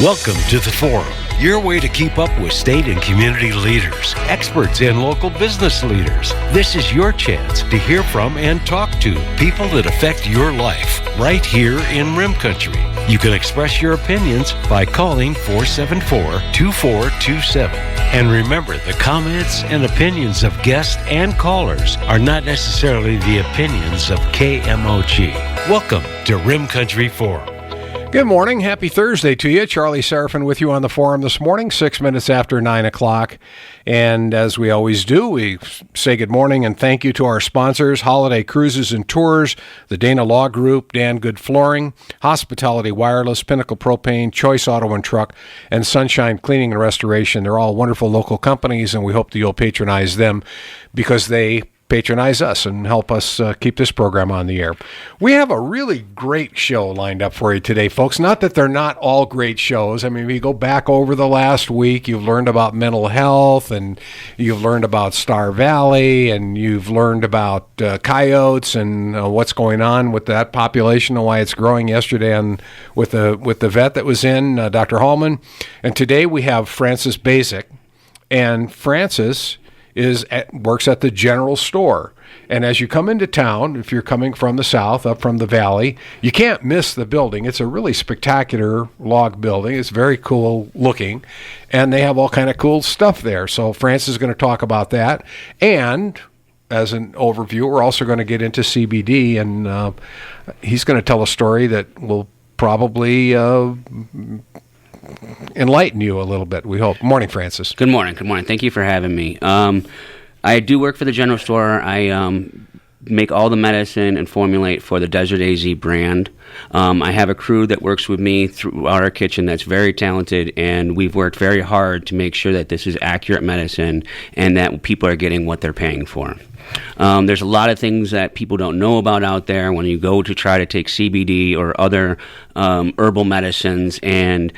Welcome to The Forum, your way to keep up with state and community leaders, experts, and local business leaders. This is your chance to hear from and talk to people that affect your life right here in Rim Country. You can express your opinions by calling 474-2427. And remember, the comments and opinions of guests and callers are not necessarily the opinions of KMOG. Welcome to Rim Country Forum. Good morning. Happy Thursday to you. Charlie Serafin with you on the forum this morning, 6 minutes after 9 o'clock. And as we always do, we say good morning and thank you to our sponsors, Holiday Cruises and Tours, the Dana Law Group, Dan Good Flooring, Hospitality Wireless, Pinnacle Propane, Choice Auto and Truck, and Sunshine Cleaning and Restoration. They're all wonderful local companies, and we hope that you'll patronize them because they patronize us and help us keep this program on the air. We have a really great show lined up for you today, folks. Not that they're not all great shows. I mean, if you go back over the last week, you've learned about mental health, and you've learned about Star Valley, and you've learned about coyotes and what's going on with that population and why it's growing yesterday with the vet that was in, Dr. Hallman. And today we have Francis Basic. And Francis works at the general store. And as you come into town, if you're coming from the south, up from the valley, you can't miss the building. It's a really spectacular log building. It's very cool looking, and they have all kind of cool stuff there. So Francis is going to talk about that. And as an overview, we're also going to get into CBD, and he's going to tell a story that will probably enlighten you a little bit, we hope. Morning, Francis. Good morning. Thank you for having me. I do work for the general store. I make all the medicine and formulate for the Desert AZ brand. I have a crew that works with me throughout our kitchen that's very talented, and we've worked very hard to make sure that this is accurate medicine and that people are getting what they're paying for. There's a lot of things that people don't know about out there when you go to try to take CBD or other herbal medicines, and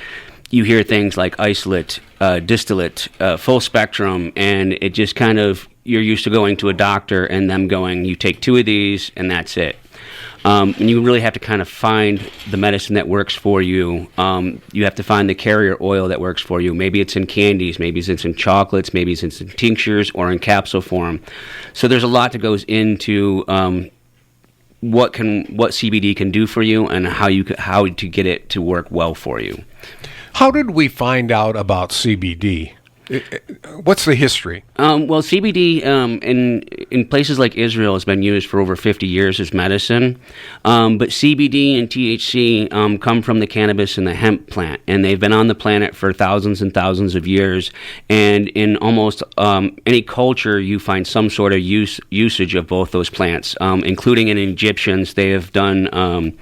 you hear things like isolate, distillate, full spectrum, and it just kind of, you're used to going to a doctor and them going, you take 2 of these and that's it. And you really have to kind of find the medicine that works for you. You have to find the carrier oil that works for you. Maybe it's in candies, maybe it's in chocolates, maybe it's in tinctures or in capsule form. So there's a lot that goes into what CBD can do for you and how to get it to work well for you. How did we find out about CBD? What's the history? Well, CBD in places like Israel has been used for over 50 years as medicine. But CBD and THC come from the cannabis and the hemp plant, and they've been on the planet for thousands and thousands of years. And in almost any culture, you find some sort of usage of both those plants, including in Egyptians. They have done.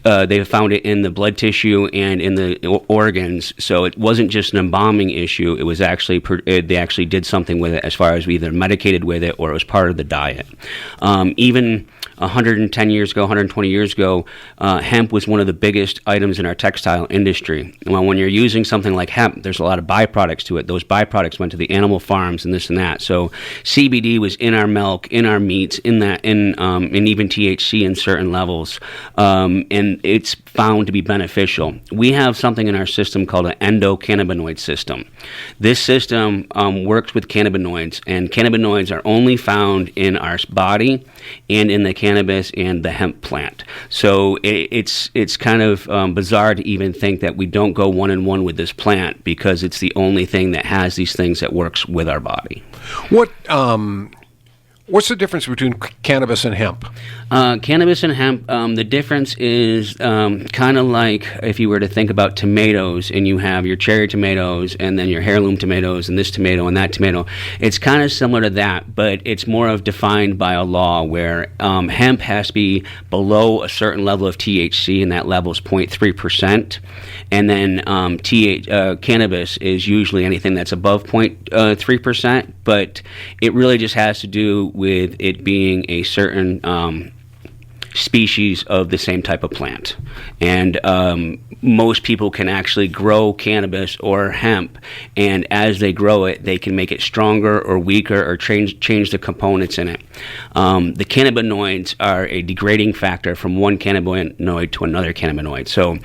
They found it in the blood tissue and in the organs, so it wasn't just an embalming issue. It was actually they actually did something with it as far as either medicated with it or it was part of the diet. Even 110 years ago, 120 years ago, hemp was one of the biggest items in our textile industry. Well, when you're using something like hemp, there's a lot of byproducts to it. Those byproducts went to the animal farms and this and that. So CBD was in our milk, in our meats, and even THC in certain levels, and it's found to be beneficial. We have something in our system called an endocannabinoid system. This system works with cannabinoids, and cannabinoids are only found in our body and in the cannabis and the hemp plant. So it's kind of bizarre to even think that we don't go one-on-one with this plant because it's the only thing that has these things that works with our body. What's the difference between cannabis and hemp? Cannabis and hemp, the difference is kind of like if you were to think about tomatoes and you have your cherry tomatoes and then your heirloom tomatoes and this tomato and that tomato. It's kind of similar to that, but it's more of defined by a law where hemp has to be below a certain level of THC, and that level is 0.3%. And then cannabis is usually anything that's above 0.3%, but it really just has to do with it being a certain species of the same type of plant. And most people can actually grow cannabis or hemp, and as they grow it, they can make it stronger or weaker or change the components in it. The cannabinoids are a degrading factor from one cannabinoid to another cannabinoid. So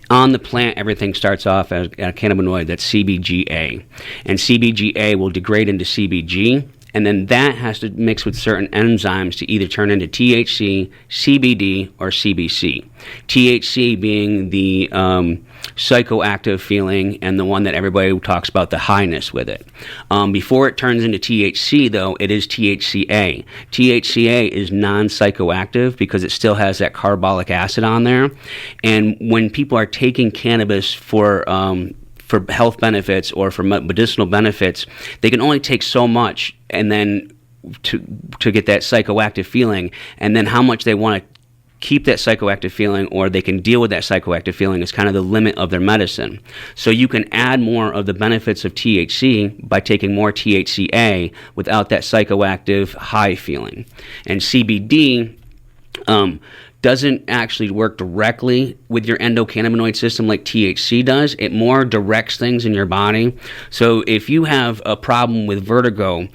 on the plant, everything starts off as a cannabinoid that's CBGA, and CBGA will degrade into CBG, and then that has to mix with certain enzymes to either turn into THC, CBD, or CBC. THC being the psychoactive feeling and the one that everybody talks about, the highness with it. Before it turns into THC, though, it is THCA. THCA is non-psychoactive because it still has that carbolic acid on there. And when people are taking cannabis for health benefits or for medicinal benefits, they can only take so much, and then to get that psychoactive feeling, and then how much they want to keep that psychoactive feeling, or they can deal with that psychoactive feeling, is kind of the limit of their medicine. So you can add more of the benefits of THC by taking more THCA without that psychoactive high feeling. And CBD doesn't actually work directly with your endocannabinoid system like THC does. It more directs things in your body. So if you have a problem with vertigo,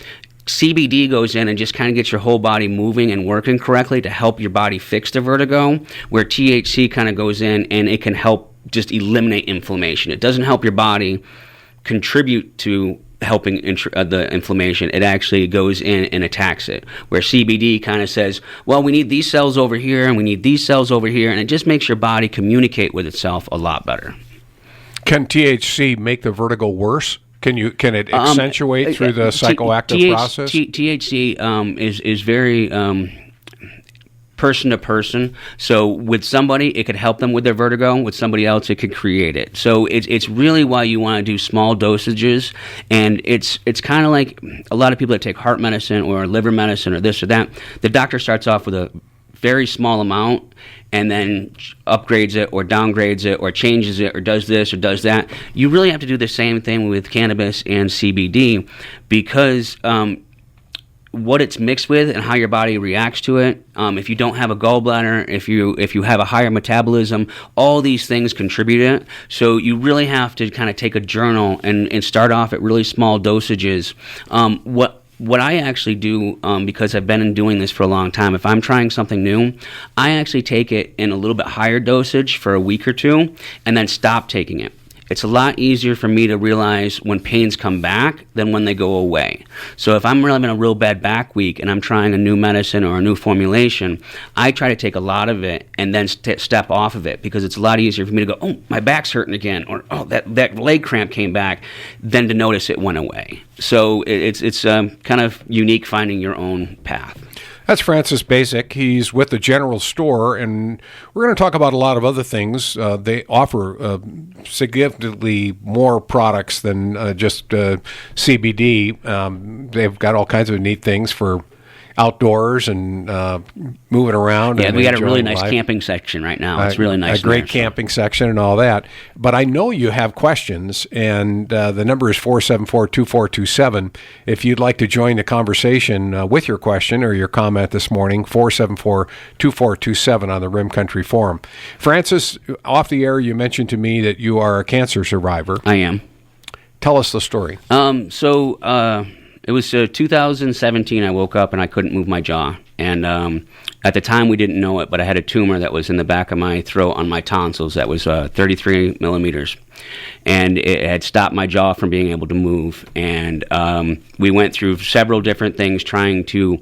CBD goes in and just kind of gets your whole body moving and working correctly to help your body fix the vertigo, where THC kind of goes in and it can help just eliminate inflammation. It doesn't help your body contribute to helping the inflammation. It actually goes in and attacks it, where CBD kind of says, well, we need these cells over here and we need these cells over here, and it just makes your body communicate with itself a lot better. Can THC make the vertigo worse? Can it accentuate through the psychoactive process? THC is very person to person. So with somebody, it could help them with their vertigo. With somebody else, it could create it. So it's really why you want to do small dosages. And it's kind of like a lot of people that take heart medicine or liver medicine or this or that. The doctor starts off with a very small amount and then upgrades it or downgrades it or changes it or does this or does that. You really have to do the same thing with cannabis and CBD, because what it's mixed with and how your body reacts to it. If you don't have a gallbladder, if you have a higher metabolism, all these things contribute to it. So you really have to kind of take a journal and start off at really small dosages. What I actually do, because I've been doing this for a long time, if I'm trying something new, I actually take it in a little bit higher dosage for a week or two and then stop taking it. It's a lot easier for me to realize when pains come back than when they go away. So if I'm really having a real bad back week and I'm trying a new medicine or a new formulation, I try to take a lot of it and then step off of it, because it's a lot easier for me to go, oh, my back's hurting again, or oh, that leg cramp came back, than to notice it went away. So it's kind of unique finding your own path. That's Francis Basic. He's with the General Store, and we're going to talk about a lot of other things. They offer significantly more products than just CBD. They've got all kinds of neat things for outdoors and moving around. Yeah, and we got a really enjoying nice life. Camping section right now. It's really nice. A great camping section and all that. But I know you have questions, and the number is 474-2427. If you'd like to join the conversation with your question or your comment this morning, 474-2427 on the Rim Country Forum. Francis, off the air, you mentioned to me that you are a cancer survivor. I am. Tell us the story. It was 2017. I woke up and I couldn't move my jaw. And at the time, we didn't know it, but I had a tumor that was in the back of my throat on my tonsils that was 33 millimeters. And it had stopped my jaw from being able to move. And we went through several different things trying to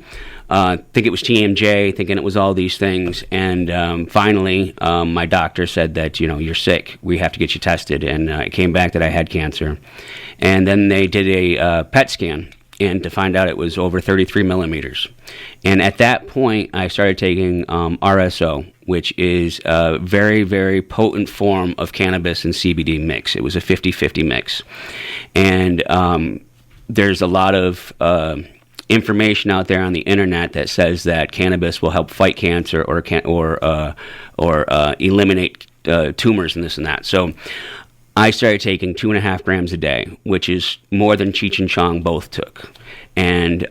think it was TMJ, thinking it was all these things. And finally, my doctor said that, you're sick. We have to get you tested. And it came back that I had cancer. And then they did a PET scan, and to find out it was over 33 millimeters. And at that point, I started taking RSO, which is a very, very potent form of cannabis and CBD mix. It was a 50-50 mix. And there's a lot of information out there on the internet that says that cannabis will help fight cancer or eliminate tumors and this and that. So I started taking 2.5 grams a day, which is more than Cheech and Chong both took. And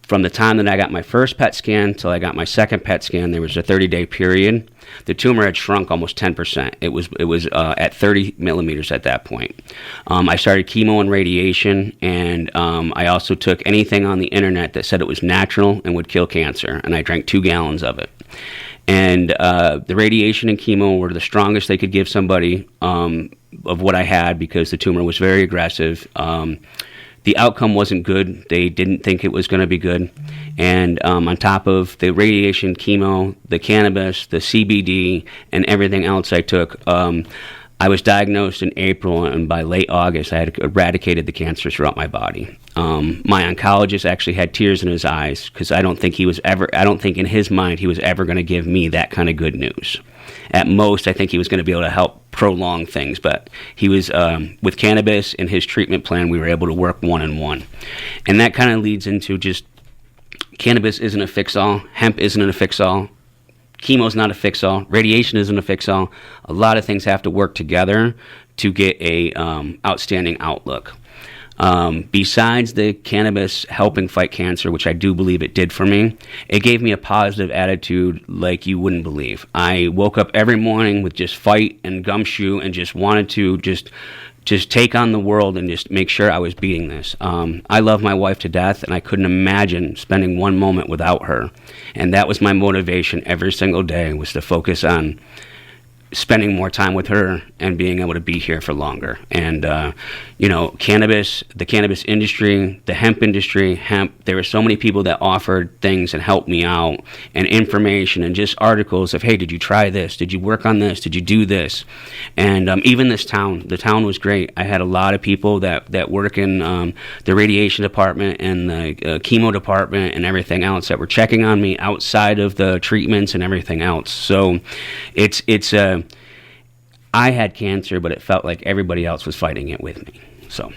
from the time that I got my first PET scan till I got my second PET scan, there was a 30-day period. The tumor had shrunk almost 10%. It was at 30 millimeters at that point. I started chemo and radiation, and I also took anything on the internet that said it was natural and would kill cancer, and I drank 2 gallons of it. And the radiation and chemo were the strongest they could give somebody of what I had, because the tumor was very aggressive. The outcome wasn't good. They didn't think it was going to be good. And on top of the radiation, chemo, the cannabis, the CBD, and everything else I took, I was diagnosed in April, and by late August, I had eradicated the cancer throughout my body. My oncologist actually had tears in his eyes, because I don't think in his mind he was ever going to give me that kind of good news. At most, I think he was going to be able to help prolong things, but he was, with cannabis and his treatment plan, we were able to work one-on-one. And that kind of leads into just, cannabis isn't a fix-all, hemp isn't a fix-all, chemo's not a fix-all, radiation isn't a fix-all. A lot of things have to work together to get a outstanding outlook. Besides the cannabis helping fight cancer, which I do believe it did for me, it gave me a positive attitude like you wouldn't believe. I woke up every morning with just fight and gumshoe and just wanted to just take on the world and just make sure I was beating this. I love my wife to death, and I couldn't imagine spending one moment without her. And that was my motivation every single day, was to focus on spending more time with her and being able to be here for longer. And cannabis, the cannabis industry, the hemp industry, there were so many people that offered things and helped me out, and information and just articles of, hey, did you try this? Did you work on this? Did you do this? And even the town was great. I had a lot of people that work in the radiation department and the chemo department and everything else that were checking on me outside of the treatments and everything else. So I had cancer, but it felt like everybody else was fighting it with me. So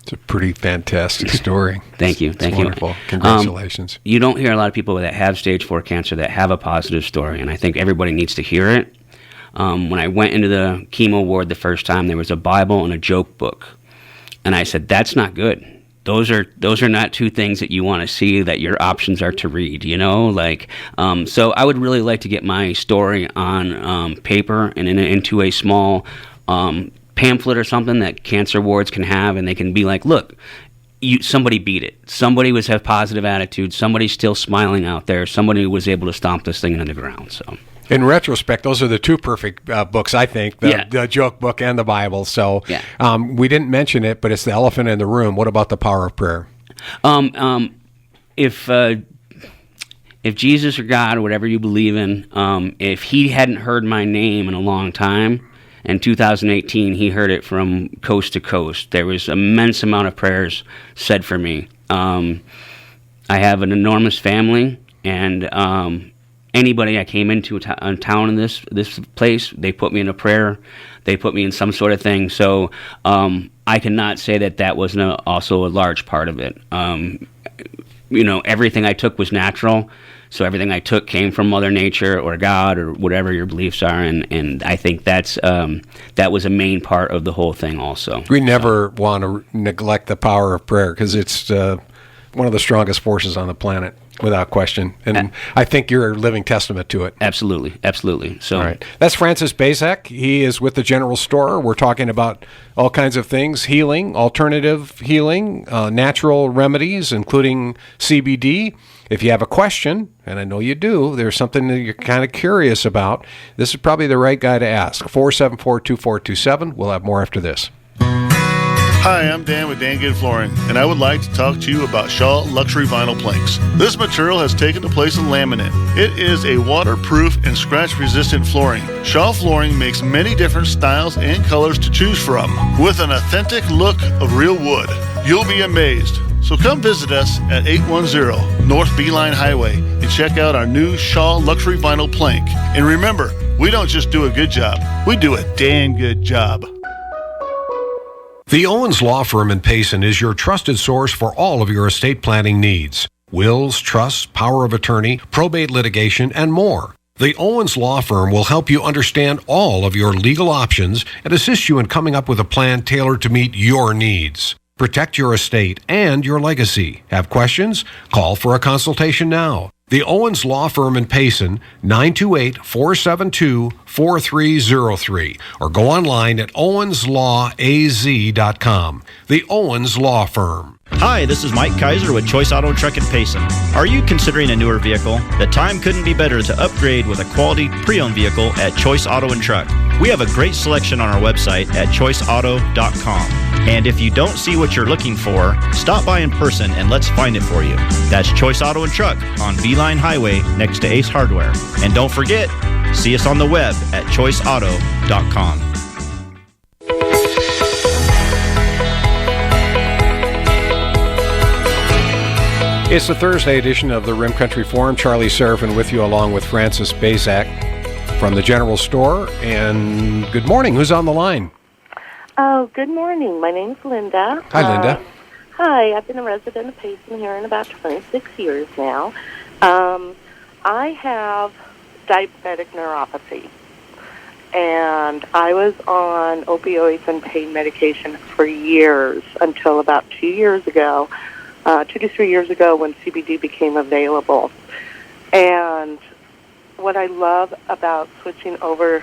it's a pretty fantastic story. Thank you. Wonderful. Congratulations. You don't hear a lot of people that have stage 4 cancer that have a positive story, and I think everybody needs to hear it. When I went into the chemo ward the first time, there was a Bible and a joke book, and I said, that's not good. Those are not two things that you want to see, that your options are to read, so I would really like to get my story on paper and into a small pamphlet or something that cancer wards can have, and they can be like, look, somebody beat it. Somebody have positive attitude. Somebody's still smiling out there. Somebody was able to stomp this thing into the ground. So, in retrospect, those are the two perfect books, I think, the joke book and the Bible. So we didn't mention it, but it's the elephant in the room. What about the power of prayer? If Jesus or God or whatever you believe in, if he hadn't heard my name in a long time, in 2018, he heard it from coast to coast. There was an immense amount of prayers said for me. I have an enormous family, and anybody I came into town in this place, they put me in a prayer. They put me in some sort of thing. So I cannot say that wasn't also a large part of it. Everything I took was natural. So everything I took came from Mother Nature or God or whatever your beliefs are, and I think that was a main part of the whole thing also. We never want to neglect the power of prayer, because it's one of the strongest forces on the planet, without question. And I think you're a living testament to it. Absolutely. So, all right. That's Francis Bazek. He is with the General Store. We're talking about all kinds of things: healing, alternative healing, natural remedies, including CBD. If you have a question, and I know you do, there's something that you're kind of curious about, this is probably the right guy to ask. 474-2427. We'll have more after this. Hi, I'm Dan with Dan Good Flooring, and I would like to talk to you about Shaw Luxury Vinyl Planks. This material has taken the place of laminate. It is a waterproof and scratch-resistant flooring. Shaw Flooring makes many different styles and colors to choose from, with an authentic look of real wood. You'll be amazed. So come visit us at 810 North Beeline Highway and check out our new Shaw Luxury Vinyl Plank. And remember, we don't just do a good job, we do a damn good job. The Owens Law Firm in Payson is your trusted source for all of your estate planning needs. Wills, trusts, power of attorney, probate litigation, and more. The Owens Law Firm will help you understand all of your legal options and assist you in coming up with a plan tailored to meet your needs. Protect your estate and your legacy. Have questions? Call for a consultation now. The Owens Law Firm in Payson, 928-472-4303, or go online at owenslawaz.com. The Owens Law Firm. Hi, this is Mike Kaiser with Choice Auto and Truck in Payson. Are you considering a newer vehicle? The time couldn't be better to upgrade with a quality pre-owned vehicle at Choice Auto and Truck. We have a great selection on our website at choiceauto.com. And if you don't see what you're looking for, stop by in person and let's find it for you. That's Choice Auto and Truck on Beeline Highway next to Ace Hardware. And don't forget, see us on the web at choiceauto.com. It's the Thursday edition of the Rim Country Forum. Charlie Serafin with you along with Francis Bazak from the General Store. And good morning. Who's on the line? Oh, good morning. My name's Linda. Hi, Linda. Hi. I've been a resident of Payson here in about 26 years now. I have diabetic neuropathy, and I was on opioids and pain medication for years until about 2 years ago. 2 to 3 years ago when CBD became available. And what I love about switching over,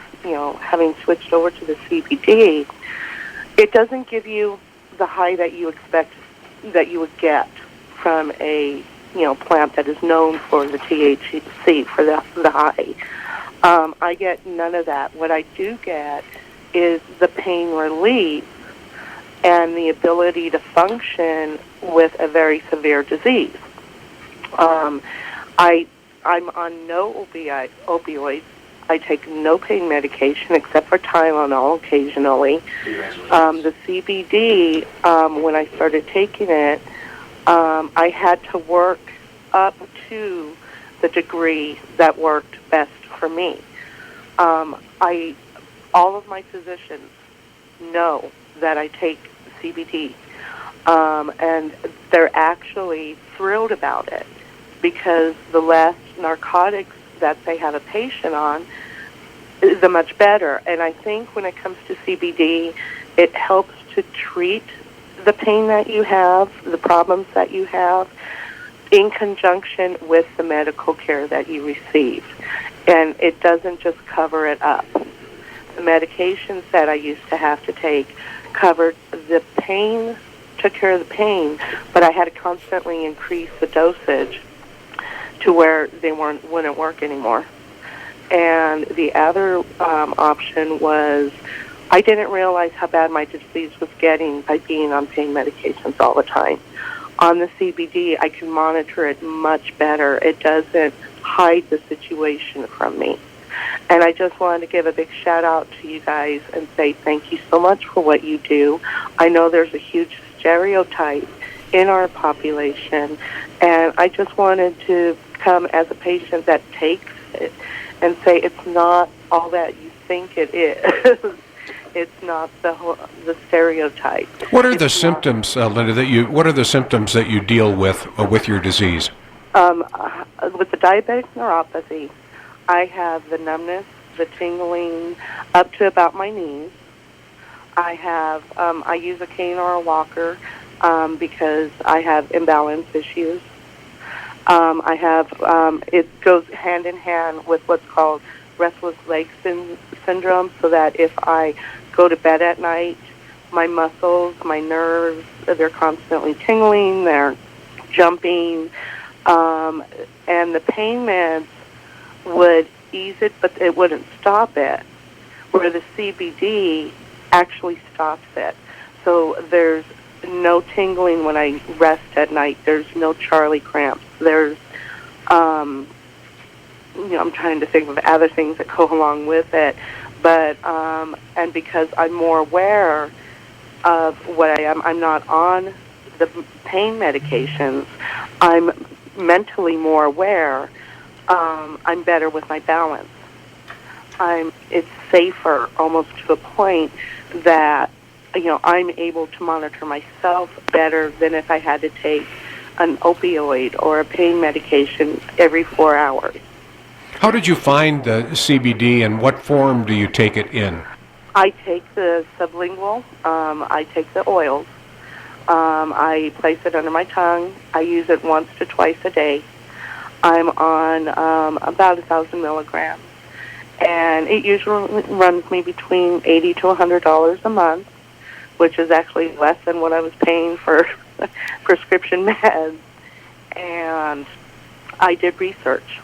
having switched over to the CBD, it doesn't give you the high that you expect that you would get from a, plant that is known for the THC, for the high. I get none of that. What I do get is the pain relief and the ability to function with a very severe disease. I'm on no opioids. I take no pain medication except for Tylenol occasionally. The CBD, when I started taking it, I had to work up to the degree that worked best for me. All of my physicians know that I take CBD, and they're actually thrilled about it because the less narcotics that they have a patient on, the much better. And I think when it comes to CBD, it helps to treat the pain that you have, the problems that you have, in conjunction with the medical care that you receive. And it doesn't just cover it up. The medications that I used to have to take covered the pain, took care of the pain, but I had to constantly increase the dosage to where they wouldn't work anymore. And the other option was I didn't realize how bad my disease was getting by being on pain medications all the time. On the CBD, I can monitor it much better. It doesn't hide the situation from me. And I just wanted to give a big shout out to you guys and say thank you so much for what you do. I know there's a huge stereotype in our population, and I just wanted to come as a patient that takes it and say it's not all that you think it is. It's not the stereotype. What are the symptoms, Linda? What are the symptoms that you deal with your disease? With the diabetic neuropathy, I have the numbness, the tingling up to about my knees. I have I use a cane or a walker because I have imbalance issues. I have it goes hand in hand with what's called Restless Leg Syndrome, so that if I go to bed at night, my muscles, my nerves, they're constantly tingling, they're jumping, and the pain meds would ease it, but it wouldn't stop it, where the CBD actually stops it. So there's no tingling when I rest at night. There's no Charlie cramps. There's, I'm trying to think of other things that go along with it. But, and because I'm more aware of what I am, I'm not on the pain medications. I'm mentally more aware. I'm better with my balance. It's safer almost to a point that, I'm able to monitor myself better than if I had to take an opioid or a pain medication every 4 hours. How did you find the CBD, and what form do you take it in? I take the sublingual. I take the oils. I place it under my tongue. I use it once to twice a day. I'm on about 1,000 milligrams, and it usually runs me between $80 to $100 a month, which is actually less than what I was paying for prescription meds. And I did research.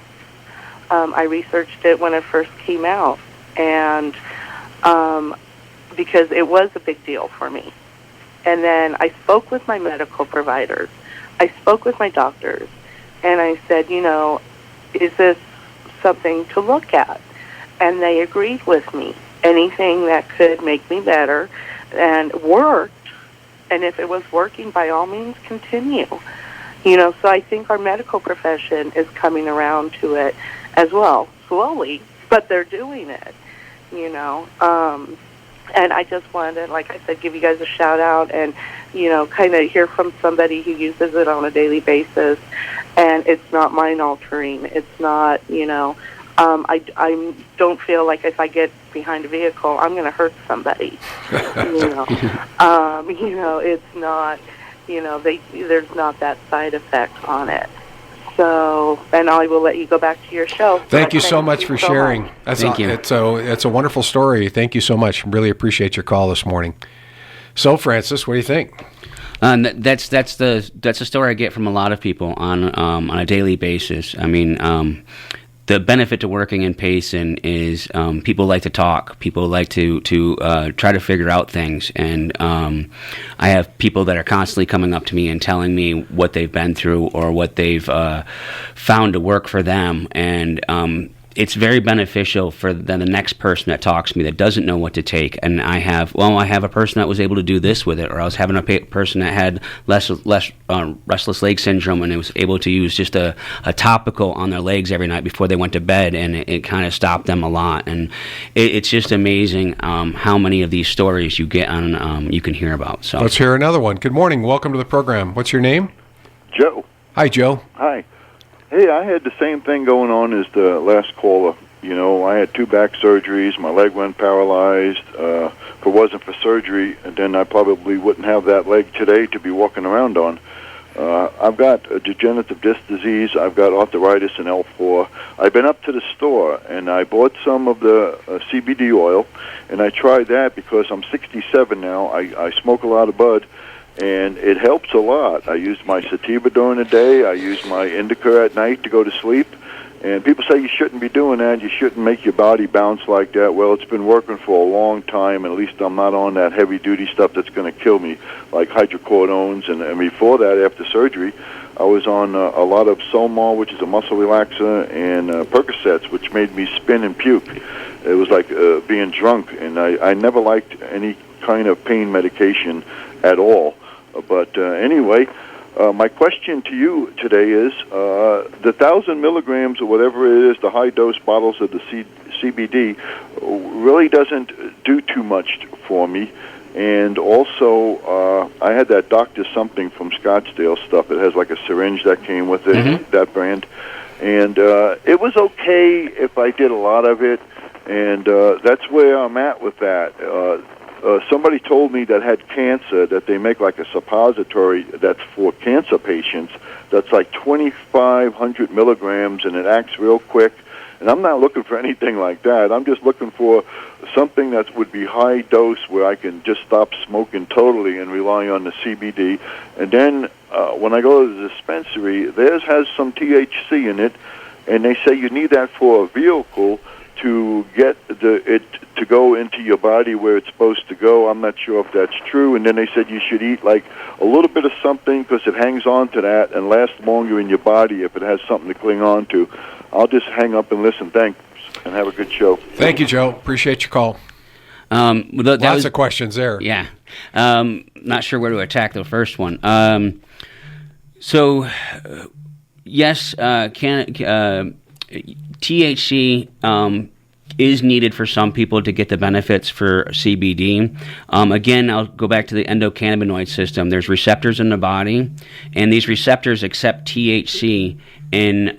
I researched it when it first came out, and because it was a big deal for me. And then I spoke with my medical providers. I spoke with my doctors, and I said, is this something to look at? And they agreed with me. Anything that could make me better and worked, and if it was working, by all means, continue. So I think our medical profession is coming around to it as well, slowly, but they're doing it, And I just wanted to, like I said, give you guys a shout out and, kind of hear from somebody who uses it on a daily basis. And it's not mind altering. It's not, I don't feel like if I get behind a vehicle, I'm going to hurt somebody. It's not, there's not that side effect on it. So, and I will let you go back to your show. Thank you so much for sharing. Thank you. It's a wonderful story. Thank you so much. Really appreciate your call this morning. So, Francis, what do you think? That's the story I get from a lot of people on a daily basis. I mean, the benefit to working in Payson is people like to talk. People like to try to figure out things. And I have people that are constantly coming up to me and telling me what they've been through or what they've found to work for them. And it's very beneficial for the next person that talks to me that doesn't know what to take. And I have a person that was able to do this with it, or I was having a person that had Restless Leg Syndrome, and it was able to use just a topical on their legs every night before they went to bed, and it kind of stopped them a lot. And it's just amazing how many of these stories you get on you can hear about. So let's hear another one. Good morning. Welcome to the program. What's your name? Joe. Hi, Joe. Hi. Hey, I had the same thing going on as the last caller. I had 2 back surgeries. My leg went paralyzed. If it wasn't for surgery, then I probably wouldn't have that leg today to be walking around on. I've got a degenerative disc disease. I've got arthritis in L4. I've been up to the store, and I bought some of the CBD oil, and I tried that because I'm 67 now. I smoke a lot of bud. And it helps a lot. I use my sativa during the day. I use my indica at night to go to sleep. And people say you shouldn't be doing that. You shouldn't make your body bounce like that. Well, it's been working for a long time, and at least I'm not on that heavy-duty stuff that's going to kill me, like hydrocortisones. And before that, after surgery, I was on a lot of Solmar, which is a muscle relaxer, and Percocets, which made me spin and puke. It was like being drunk, and I never liked any kind of pain medication at all. But anyway, my question to you today is, the 1,000 milligrams or whatever it is, the high-dose bottles of the CBD, really doesn't do too much for me. And also, I had that Dr. Something from Scottsdale stuff. It has like a syringe that came with it, that brand. And it was okay if I did a lot of it, and that's where I'm at with that. Somebody told me that had cancer that they make like a suppository that's for cancer patients that's like 2,500 milligrams, and it acts real quick. And I'm not looking for anything like that. I'm just looking for something that would be high dose where I can just stop smoking totally and rely on the CBD. And then when I go to the dispensary, theirs has some THC in it, and they say you need that for a vehicle to get it to go into your body where it's supposed to go. I'm not sure if that's true. And then they said you should eat like a little bit of something because it hangs on to that and lasts longer in your body if it has something to cling on to. I'll just hang up and listen. Thanks, and have a good show. Thank you, Joe. Appreciate your call. Lots of questions there. Yeah. Not sure where to attack the first one. Yes, THC is needed for some people to get the benefits for CBD. Again, I'll go back to the endocannabinoid system. There's receptors in the body, and these receptors accept THC, and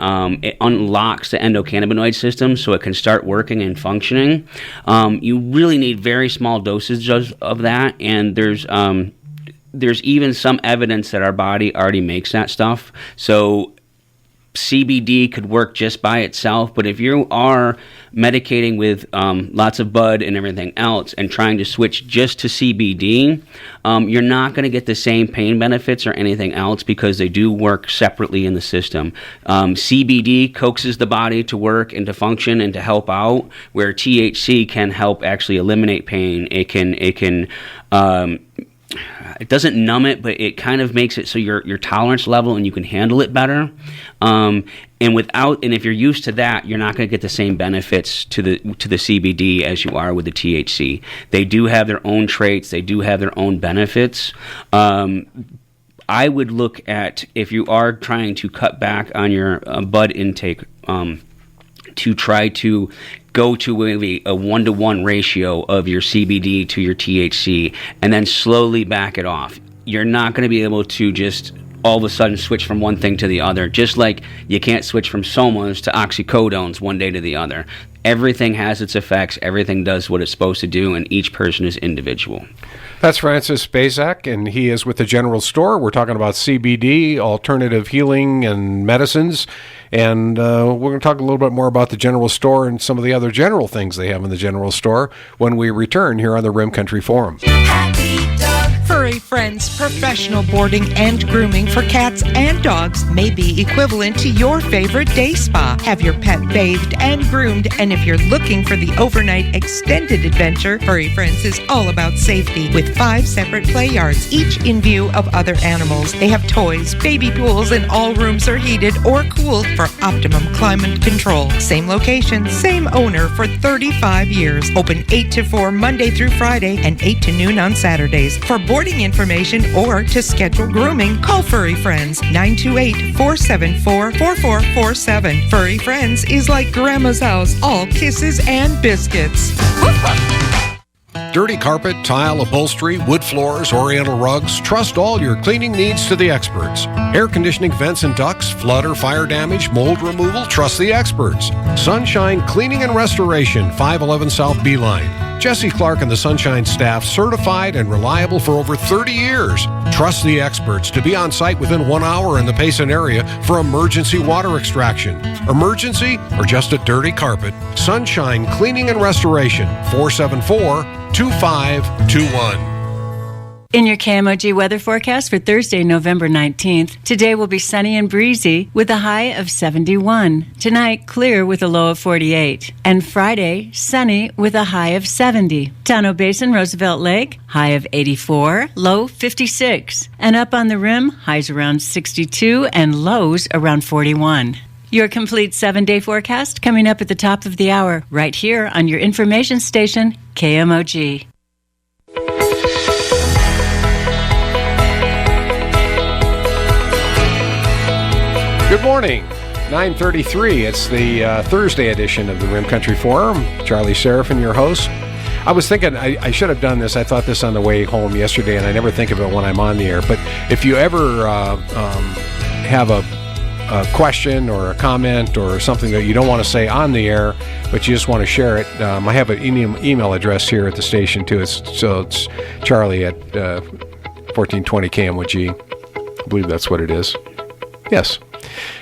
it unlocks the endocannabinoid system so it can start working and functioning. You really need very small dosages of that, and there's there's even some evidence that our body already makes that stuff. So CBD could work just by itself, but if you are medicating with lots of bud and everything else and trying to switch just to CBD, you're not going to get the same pain benefits or anything else because they do work separately in the system. CBD coaxes the body to work and to function and to help out, where THC can help actually eliminate pain. It can it doesn't numb it, but it kind of makes it so your tolerance level and you can handle it better. And if you're used to that, you're not going to get the same benefits to the CBD as you are with the THC. They do have their own traits. They do have their own benefits. I would look at, if you are trying to cut back on your bud intake, to try to go to a 1-to-1 ratio of your CBD to your THC and then slowly back it off. You're not going to be able to just all of a sudden switch from one thing to the other, just like you can't switch from somas to oxycodones one day to the other. Everything has its effects. Everything does what it's supposed to do, and each person is individual. That's Francis Bazak, and he is with the General Store. We're talking about CBD, alternative healing, and medicines. And we're going to talk a little bit more about the General Store and some of the other general things they have in the General Store when we return here on the Rim Country Forum. Furry Friends professional boarding and grooming for cats and dogs may be equivalent to your favorite day spa. Have your pet bathed and groomed, and if you're looking for the overnight extended adventure, Furry Friends is all about safety with 5 separate play yards, each in view of other animals. They have toys, baby pools, and all rooms are heated or cooled for optimum climate control. Same location, same owner for 35 years. Open 8 to 4 Monday through Friday and 8 to noon on Saturdays. For boarding information or to schedule grooming, call Furry Friends 928-474-4447. Furry Friends is like Grandma's house, all kisses and biscuits. Dirty carpet, tile, upholstery, wood floors, oriental rugs. Trust all your cleaning needs to the experts. Air conditioning, vents and ducts, flood or fire damage, mold removal. Trust the experts. Sunshine Cleaning and Restoration, 511 South Beeline. Jesse Clark and the Sunshine staff, certified and reliable for over 30 years. Trust the experts to be on site within 1 hour in the Payson area for emergency water extraction. Emergency or just a dirty carpet? Sunshine Cleaning and Restoration, 474-2521. In your Kmog weather forecast for Thursday, November 19th, today will be sunny and breezy with a high of 71. Tonight, clear with a low of 48. And Friday, sunny with a high of 70. Tono Basin, Roosevelt Lake, high of 84, low 56. And up on the rim, highs around 62 and lows around 41. Your complete 7-day forecast coming up at the top of the hour, right here on your information station, KMOG. Good morning. 9:33. It's the Thursday edition of the Rim Country Forum. Charlie Seraphin, your host. I was thinking I should have done this. I thought this on the way home yesterday, and I never think of it when I'm on the air. But if you ever have a question or a comment or something that you don't want to say on the air, but you just want to share it, I have an email address here at the station, too. It's Charlie at 1420 KMOG. I believe that's what it is. Yes.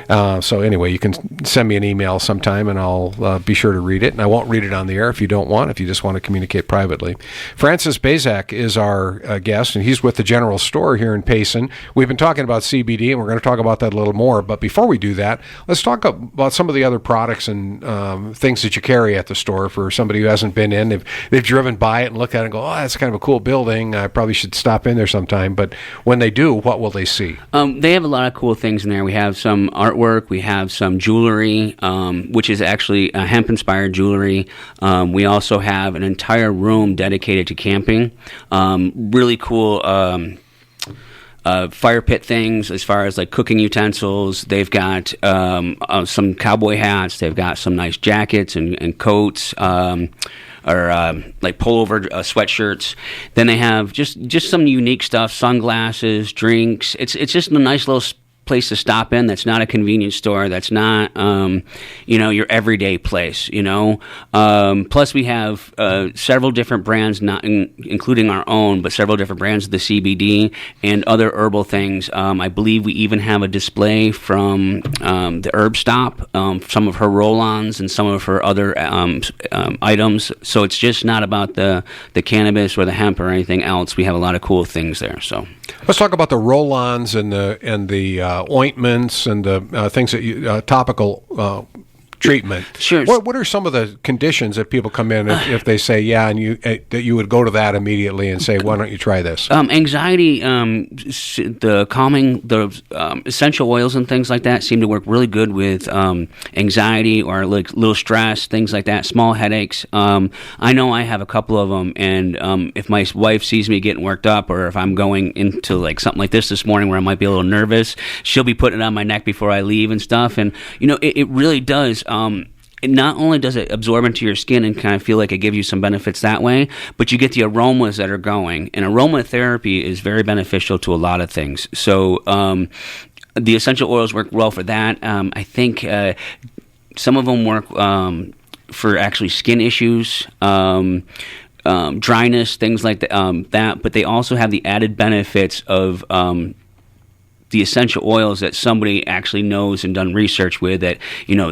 So anyway, you can send me an email sometime, and I'll be sure to read it. And I won't read it on the air if you don't want, if you just want to communicate privately. Francis Bazak is our guest, and he's with the General Store here in Payson. We've been talking about CBD, and we're going to talk about that a little more. But before we do that, let's talk about some of the other products and things that you carry at the store for somebody who hasn't been in. They've driven by it and looked at it and go, oh, that's kind of a cool building. I probably should stop in there sometime. But when they do, what will they see? They have a lot of cool things in there. We have some artwork. We have some jewelry, which is actually hemp-inspired jewelry. We also have an entire room dedicated to camping. Really cool fire pit things as far as like cooking utensils. They've got some cowboy hats. They've got some nice jackets and coats. Or like pullover sweatshirts. Then they have just some unique stuff: sunglasses, drinks. It's just a nice little place to stop in. That's not a convenience store. That's not, your everyday place. Plus, we have several different brands, not including our own, but several different brands of the CBD and other herbal things. I believe we even have a display from the Herb Stop, some of her roll-ons and some of her other items. So it's just not about the cannabis or the hemp or anything else. We have a lot of cool things there. So let's talk about the roll-ons and the ointments and the things that you topical treatment. Sure. What are some of the conditions that people come in if they say and that you would go to that immediately and say, why don't you try this? Anxiety, the calming, the essential oils and things like that seem to work really good with anxiety or like little stress, things like that, small headaches. I know I have a couple of them, and if my wife sees me getting worked up, or if I'm going into like something like this morning where I might be a little nervous, she'll be putting it on my neck before I leave and stuff. And it really does. Not only does it absorb into your skin and kind of feel like it gives you some benefits that way, but you get the aromas that are going. And aromatherapy is very beneficial to a lot of things. So the essential oils work well for that. I think some of them work for actually skin issues, dryness, things like that. But they also have the added benefits of the essential oils that somebody actually knows and done research with, that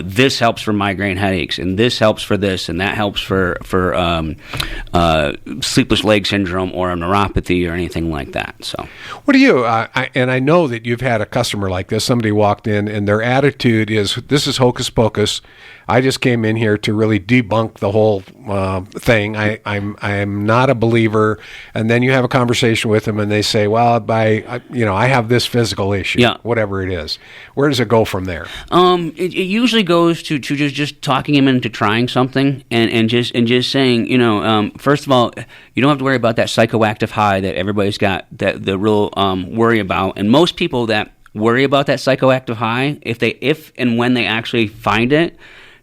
this helps for migraine headaches, and this helps for this, and that helps for sleepless leg syndrome or a neuropathy or anything like that. So what do you and I know that you've had a customer like this. Somebody walked in and their attitude is, this is hocus pocus. I just came in here to really debunk the whole thing. I'm not a believer. And then you have a conversation with them and they say, well, I have this physical issue, whatever it is. Where does it go from there? It usually goes to just talking him into trying something and just saying, first of all, you don't have to worry about that psychoactive high that everybody's got the real worry about. And most people that worry about that psychoactive high, if and when they actually find it,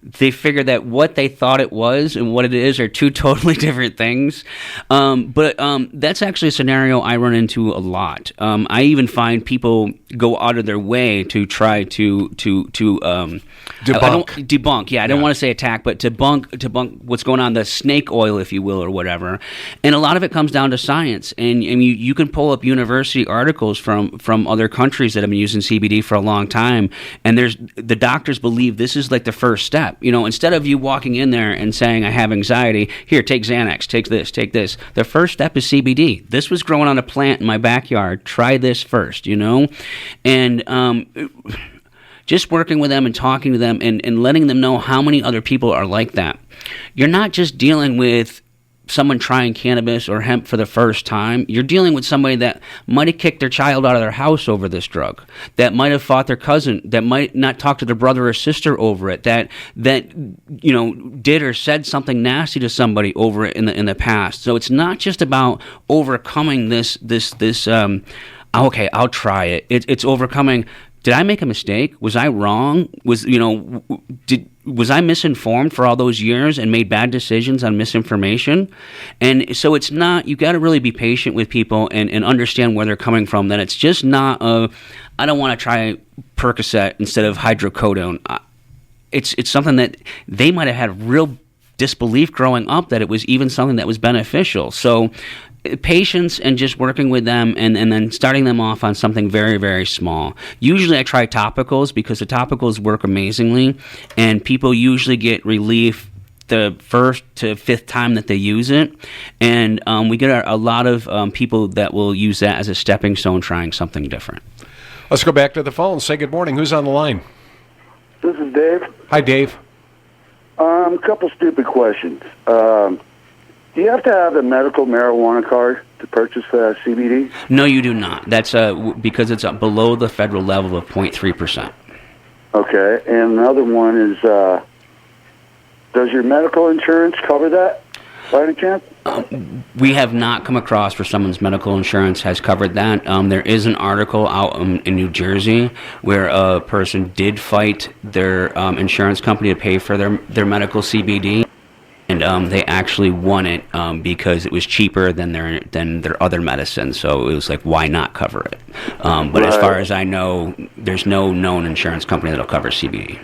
they figure that what they thought it was and what it is are two totally different things. But that's actually a scenario I run into a lot. I even find people go out of their way to try to debunk. I don't want to say attack, but debunk what's going on, the snake oil, if you will, or whatever. And a lot of it comes down to science. And you can pull up university articles from other countries that have been using CBD for a long time. And the doctors believe this is like the first step. Instead of you walking in there and saying, I have anxiety, here, take Xanax, take this. The first step is CBD. This was growing on a plant in my backyard. Try this first, And just working with them and talking to them and letting them know how many other people are like that. You're not just dealing with someone trying cannabis or hemp for the first time. You're dealing with somebody that might have kicked their child out of their house over this drug, that might have fought their cousin, that might not talk to their brother or sister over it, that did or said something nasty to somebody over it in the past. So it's not just about overcoming this okay, I'll try it. It's overcoming, did I make a mistake? Was I wrong? Was I misinformed for all those years and made bad decisions on misinformation? And so it's not, you got to really be patient with people and understand where they're coming from, that it's just not I don't want to try Percocet instead of hydrocodone. It's something that they might have had real disbelief growing up that it was even something that was beneficial. So patience and just working with them and then starting them off on something very, very small. Usually I try topicals because the topicals work amazingly, and people usually get relief the first to fifth time that they use it. And we get a lot of people that will use that as a stepping stone trying something different. Let's go back to the phone. Say good morning. Who's on the line? This is Dave. Hi, Dave. A couple stupid questions. Do you have to have a medical marijuana card to purchase CBD? No, you do not. That's because it's below the federal level of 0.3%. Okay. And another one is, does your medical insurance cover that by any chance? We have not come across where someone's medical insurance has covered that. There is an article out in New Jersey where a person did fight their insurance company to pay for their medical CBD. and they actually won it because it was cheaper than their other medicine. So it was like, why not cover it? But as far as I know, there's no known insurance company that'll cover CBD.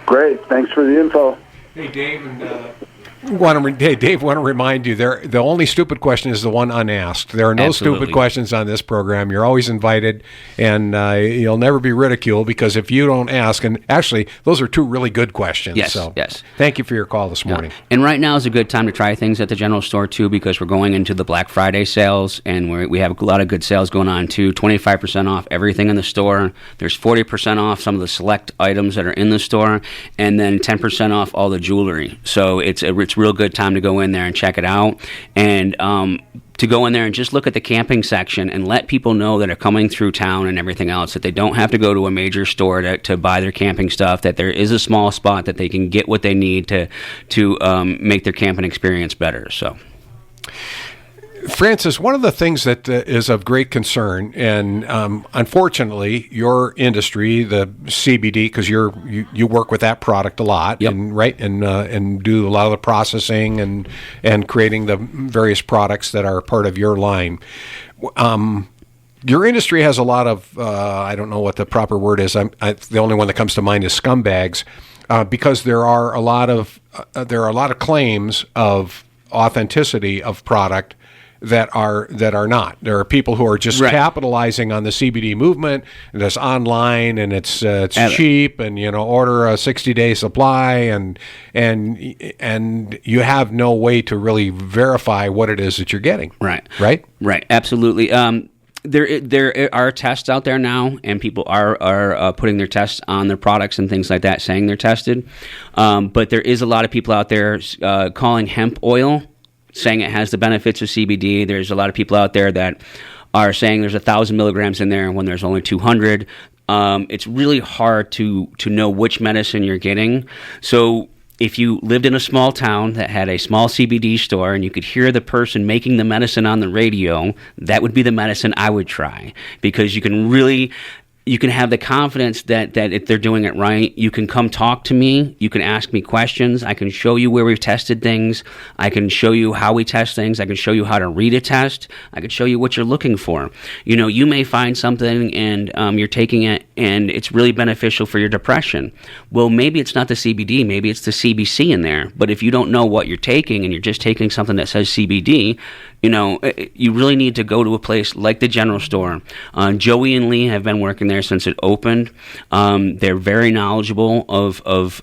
Great. Thanks for the info. Hey, Dave, want to remind you, the only stupid question is the one unasked. There are no stupid questions on this program. You're always invited, and you'll never be ridiculed, because if you don't ask, and actually, those are two really good questions. Yes, so yes. Thank you for your call this morning. And right now is a good time to try things at the general store, too, because we're going into the Black Friday sales, and we have a lot of good sales going on, too. 25% off everything in the store. There's 40% off some of the select items that are in the store, and then 10% off all the jewelry. So it's real good time to go in there and check it out, and to go in there and just look at the camping section and let people know that are coming through town and everything else, that they don't have to go to a major store to buy their camping stuff, that there is a small spot that they can get what they need to make their camping experience better. So, Francis, one of the things that is of great concern, and unfortunately, your industry, the CBD, because you work with that product a lot, yep. and do a lot of the processing and creating the various products that are part of your line. Your industry has a lot of I don't know what the proper word is. The only one that comes to mind is scumbags, because there are a lot of claims of authenticity of product that are not. There are people who are just capitalizing on the CBD movement, and it's online, and it's cheap, and order a 60-day supply, and you have no way to really verify what it is that you're getting. Right. Absolutely. There are tests out there now, and people are putting their tests on their products and things like that, saying they're tested. But there is a lot of people out there calling hemp oil, saying it has the benefits of CBD. There's a lot of people out there that are saying there's 1,000 milligrams in there when there's only 200. It's really hard to know which medicine you're getting. So if you lived in a small town that had a small CBD store and you could hear the person making the medicine on the radio, that would be the medicine I would try, because you can have the confidence that if they're doing it right. You can come talk to me. You can ask me questions. I can show you where we've tested things. I can show you how we test things. I can show you how to read a test. I can show you what you're looking for. You may find something and you're taking it and it's really beneficial for your depression. Well, maybe it's not the CBD. Maybe it's the CBC in there. But if you don't know what you're taking and you're just taking something that says CBD, you really need to go to a place like the general store. Joey and Lee have been working there since it opened. They're very knowledgeable of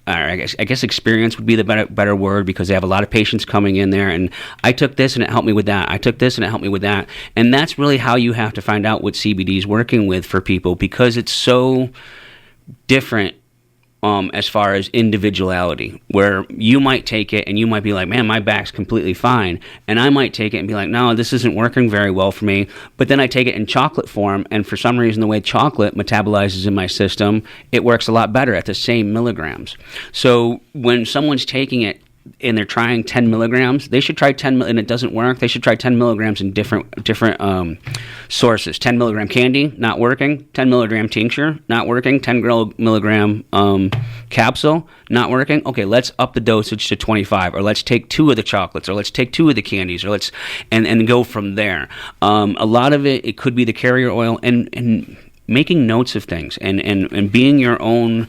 I guess experience would be the better word, because they have a lot of patients coming in there, and I took this and it helped me with that. I took this and it helped me with that. And that's really how you have to find out what CBD is working with for people, because it's so different as far as individuality, where you might take it and you might be like, man, my back's completely fine. And I might take it and be like, no, this isn't working very well for me. But then I take it in chocolate form, and for some reason, the way chocolate metabolizes in my system, it works a lot better at the same milligrams. So when someone's taking it and they're trying 10 milligrams, they should try 10, and it doesn't work, they should try 10 milligrams in different sources. 10 milligram candy, not working. 10 milligram tincture, not working. 10 milligram capsule, not working. Okay, let's up the dosage to 25, or let's take 2 of the chocolates, or let's take 2 of the candies, or let's and go from there. A lot of it could be the carrier oil, and making notes of things, and being your own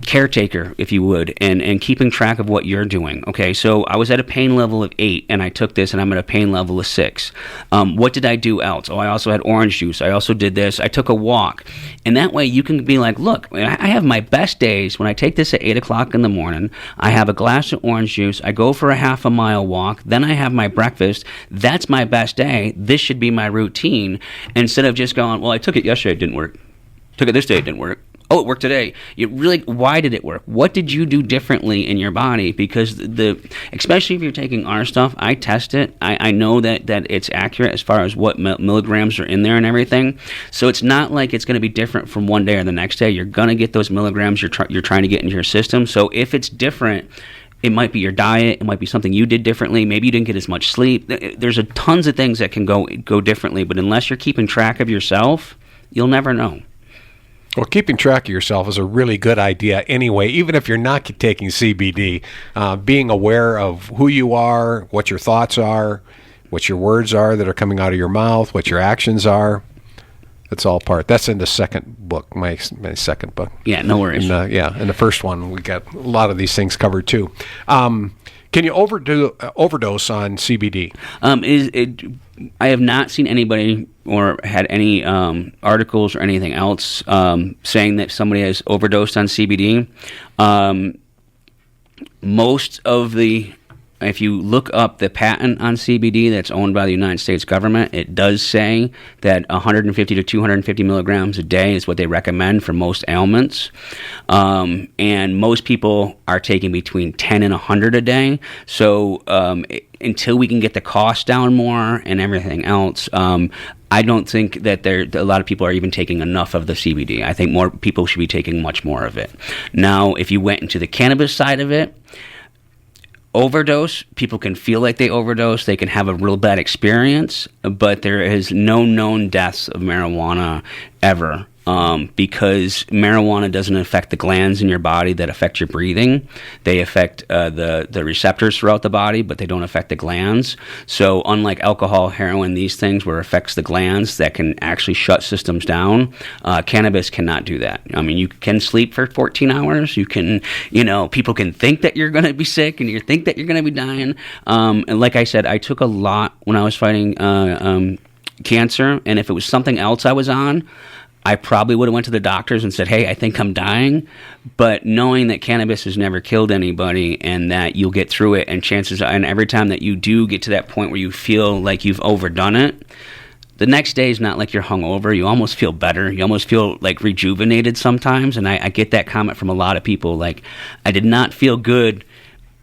caretaker, if you would, and keeping track of what you're doing. Okay, so I was at a pain level of 8, and I took this, and I'm at a pain level of 6. What did I do else? I also had orange juice. I also did this. I took a walk. And that way you can be like, look, I have my best days when I take this at 8 o'clock in the morning. I have a glass of orange juice. I go for a half a mile walk. Then I have my breakfast. That's my best day. This should be my routine, instead of just going, well, I took it yesterday, it didn't work. Took it this day, it didn't work. Oh, it worked today. Why did it work? What did you do differently in your body? Because especially if you're taking our stuff, I test it. I know that it's accurate as far as what milligrams are in there and everything. So it's not like it's going to be different from one day or the next day. You're going to get those milligrams you're trying to get into your system. So if it's different, it might be your diet. It might be something you did differently. Maybe you didn't get as much sleep. There's tons of things that can go differently. But unless you're keeping track of yourself, you'll never know. Well, keeping track of yourself is a really good idea anyway, even if you're not taking CBD. Being aware of who you are, what your thoughts are, what your words are that are coming out of your mouth, what your actions are. That's all part. That's in the second book, my second book. Yeah, no worries. And, in the first one, we got a lot of these things covered too. Can you overdose on CBD? I have not seen anybody or had any articles or anything else saying that somebody has overdosed on CBD. If you look up the patent on CBD that's owned by the United States government, it does say that 150 to 250 milligrams a day is what they recommend for most ailments. And most people are taking between 10 and 100 a day. So until we can get the cost down more and everything else, I don't think that a lot of people are even taking enough of the CBD. I think more people should be taking much more of it. Now, if you went into the cannabis side of it, overdose, people can feel like they overdose, they can have a real bad experience, but there is no known deaths of marijuana ever. Because marijuana doesn't affect the glands in your body that affect your breathing. They affect the receptors throughout the body, but they don't affect the glands. So unlike alcohol, heroin, these things where it affects the glands that can actually shut systems down, cannabis cannot do that. I mean, you can sleep for 14 hours. You can, people can think that you're going to be sick and you think that you're going to be dying. And like I said, I took a lot when I was fighting cancer, and if it was something else I was on, I probably would have went to the doctors and said, hey, I think I'm dying. But knowing that cannabis has never killed anybody and that you'll get through it, and chances are, and every time that you do get to that point where you feel like you've overdone it, the next day is not like you're hungover. You almost feel better. You almost feel like rejuvenated sometimes. And I get that comment from a lot of people. Like, I did not feel good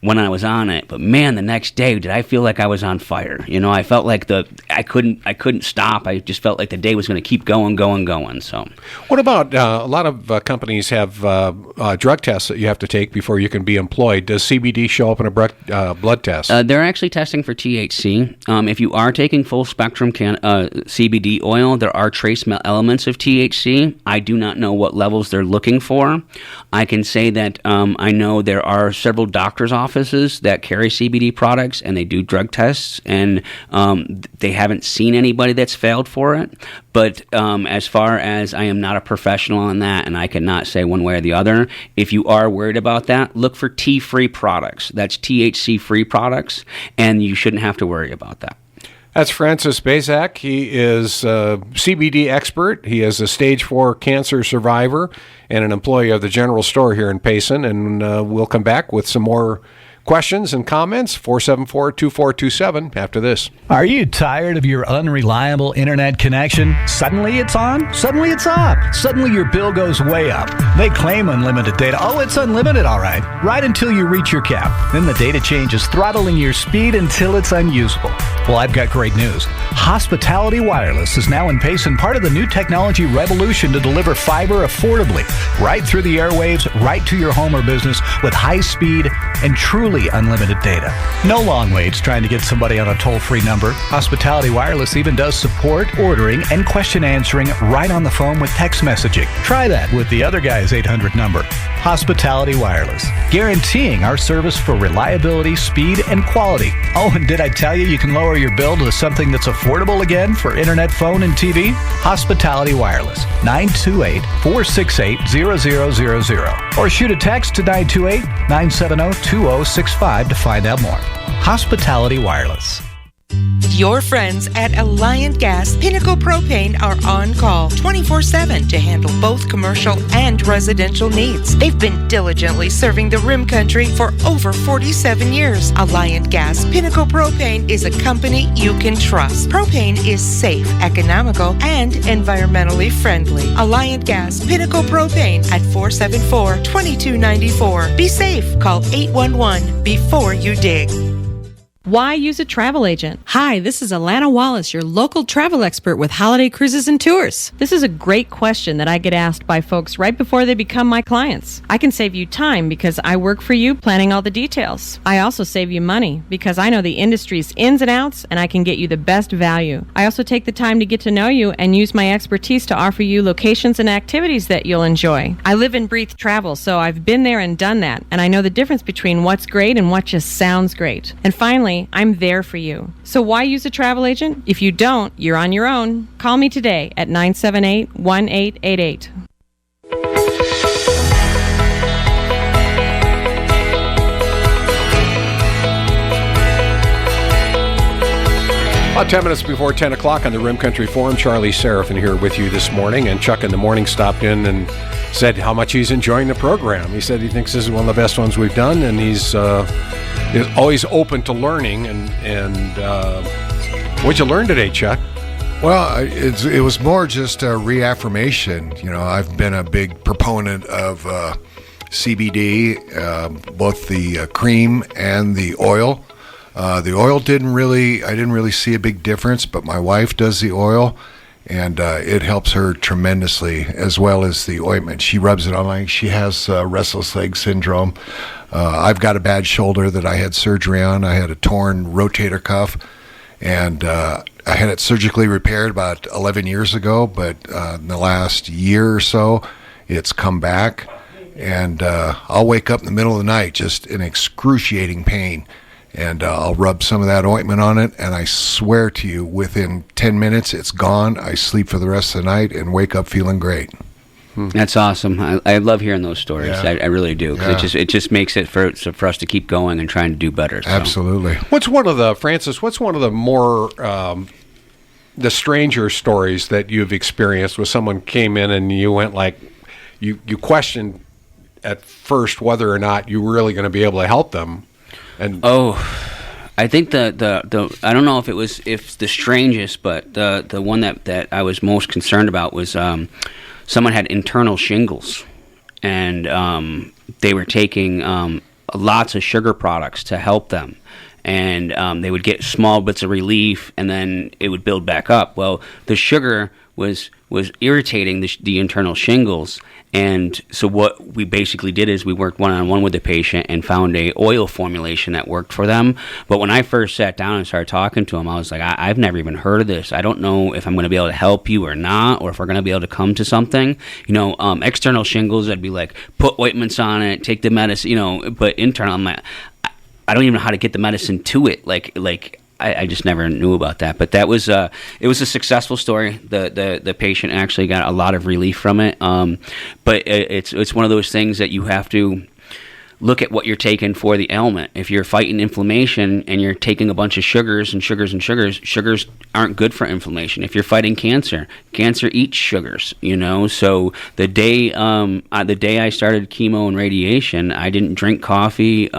when I was on it, but man, the next day, did I feel like I was on fire? I felt like I couldn't stop. I just felt like the day was going to keep going. So, what about a lot of companies have drug tests that you have to take before you can be employed? Does CBD show up in a blood test? They're actually testing for THC. If you are taking full spectrum CBD oil, there are trace elements of THC. I do not know what levels they're looking for. I can say that I know there are several doctors' offices that carry CBD products, and they do drug tests, and they haven't seen anybody that's failed for it. But as far as I am not a professional on that, and I cannot say one way or the other, if you are worried about that, look for T-free products. That's THC-free products, and you shouldn't have to worry about that. That's Francis Bazak. He is a CBD expert. He is a stage 4 cancer survivor and an employee of the general store here in Payson. And we'll come back with some more questions and comments. 474-2427 after this. Are you tired of your unreliable internet connection? Suddenly it's on, suddenly it's off. Suddenly your bill goes way up. They claim unlimited data. Oh, it's unlimited, all right. Right until you reach your cap. Then the data changes, throttling your speed until it's unusable. Well, I've got great news. Hospitality Wireless is now in Payson, part of the new technology revolution to deliver fiber affordably, right through the airwaves, right to your home or business with high speed and truly unlimited data. No long waits trying to get somebody on a toll-free number. Hospitality Wireless even does support, ordering, and question answering right on the phone with text messaging. Try that with the other guy's 800 number. Hospitality Wireless, guaranteeing our service for reliability, speed, and quality. Oh, and did I tell you can lower your bill to something that's affordable again for internet, phone, and TV? Hospitality Wireless, 928-468-0000. Or shoot a text to 928-970-2065 to find out more. Hospitality Wireless. Your friends at Alliant Gas Pinnacle Propane are on call 24/7 to handle both commercial and residential needs. They've been diligently serving the Rim Country for over 47 years. Alliant Gas Pinnacle Propane is a company you can trust. Propane is safe, economical, and environmentally friendly. Alliant Gas Pinnacle Propane at 474-2294. Be safe. Call 811 before you dig. Why use a travel agent? Hi, this is Alana Wallace, your local travel expert with Holiday Cruises and Tours. This is a great question that I get asked by folks right before they become my clients. I can save you time because I work for you planning all the details. I also save you money because I know the industry's ins and outs and I can get you the best value. I also take the time to get to know you and use my expertise to offer you locations and activities that you'll enjoy. I live and breathe travel, so I've been there and done that, and I know the difference between what's great and what just sounds great. And finally, I'm there for you. So why use a travel agent? If you don't, you're on your own. Call me today at 978-1888. About 10 minutes before 10 o'clock on the Rim Country Forum, Charlie Seraphin here with you this morning, and Chuck in the morning stopped in and said how much he's enjoying the program. He said he thinks this is one of the best ones we've done, and he's always open to learning. And what'd you learn today, Chuck? Well, it was more just a reaffirmation. You know, I've been a big proponent of CBD, both the cream and the oil. The oil I didn't really see a big difference, but my wife does the oil, and it helps her tremendously, as well as the ointment. She rubs it on like she has Restless Leg Syndrome. I've got a bad shoulder that I had surgery on. I had a torn rotator cuff, and I had it surgically repaired about 11 years ago, but in the last year or so, it's come back, and I'll wake up in the middle of the night just in excruciating pain. And I'll rub some of that ointment on it, and I swear to you, within 10 minutes, it's gone. I sleep for the rest of the night and wake up feeling great. That's awesome. I love hearing those stories. Yeah. I really do, because it just makes it for us to keep going and trying to do better. So. Absolutely. What's one of the more the stranger stories that you've experienced where someone came in and you went like, you questioned at first whether or not you were really going to be able to help them? I think the I don't know if it's the strangest, but the one that I was most concerned about was someone had internal shingles, and they were taking lots of sugar products to help them, and they would get small bits of relief, and then it would build back up. Well, the sugar was irritating the internal shingles. And so what we basically did is we worked one-on-one with the patient and found a oil formulation that worked for them. But when I first sat down and started talking to him, I was like, I've never even heard of this. I don't know if I'm going to be able to help you or not, or if we're going to be able to come to something. External shingles, I'd be like, put ointments on it, take the medicine, but internal, I'm like, I don't even know how to get the medicine to it. I just never knew about that, but that was it was a successful story. The patient actually got a lot of relief from it, but it's one of those things that you have to look at what you're taking for the ailment. If you're fighting inflammation and you're taking a bunch of sugars aren't good for inflammation. If you're fighting cancer eats sugars. So the day I started chemo and radiation, I didn't drink coffee.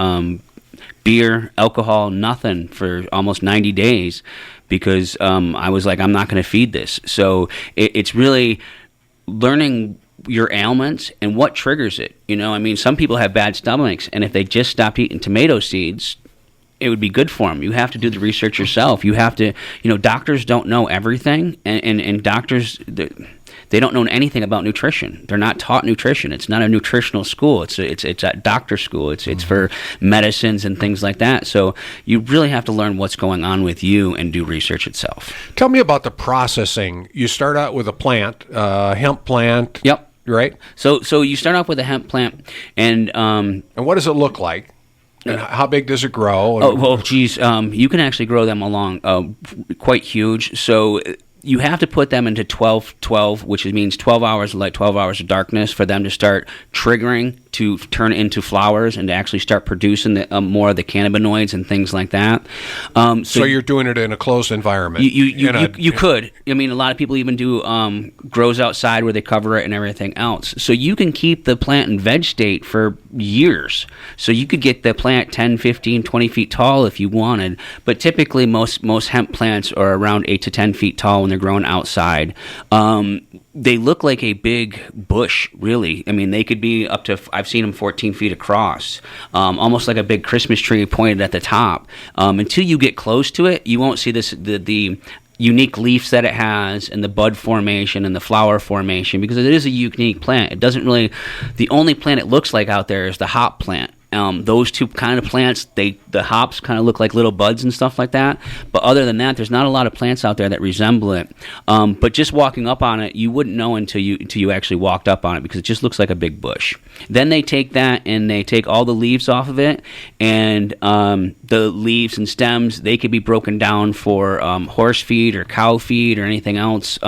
Beer, alcohol, nothing for almost 90 days because I was like, I'm not going to feed this. So it's really learning your ailments and what triggers it. Some people have bad stomachs, and if they just stopped eating tomato seeds, it would be good for them. You have to do the research yourself. You have to, doctors don't know everything, and doctors... They don't know anything about nutrition. They're not taught nutrition. It's not a nutritional school. It's a doctor school. It's for medicines and things like that. So you really have to learn what's going on with you and do research itself. Tell me about the processing. You start out with a plant, hemp plant. Yep. Right. So you start off with a hemp plant, and what does it look like? And how big does it grow? You can actually grow them along quite huge. So you have to put them into 12-12, which means 12 hours of light, 12 hours of darkness for them to start triggering to turn into flowers and to actually start producing more of the cannabinoids and things like that. So you're doing it in a closed environment. You could. A lot of people even do grows outside where they cover it and everything else. So you can keep the plant in veg state for years. So you could get the plant 10, 15, 20 feet tall if you wanted. But typically most hemp plants are around 8 to 10 feet tall when they're grown outside. they look like a big bush, really. I mean, they could be up to, I've seen them 14 feet across, almost like a big Christmas tree pointed at the top. Until you get close to it, you won't see the unique leaves that it has and the bud formation and the flower formation, because it is a unique plant. It doesn't really, the only plant it looks like out there is the hop plant. Those two kind of plants, the hops kind of look like little buds and stuff like that. But other than that, there's not a lot of plants out there that resemble it. But just walking up on it, you wouldn't know until you actually walked up on it, because it just looks like a big bush. Then they take that and they take all the leaves off of it, and the leaves and stems, they could be broken down for horse feed or cow feed or anything else.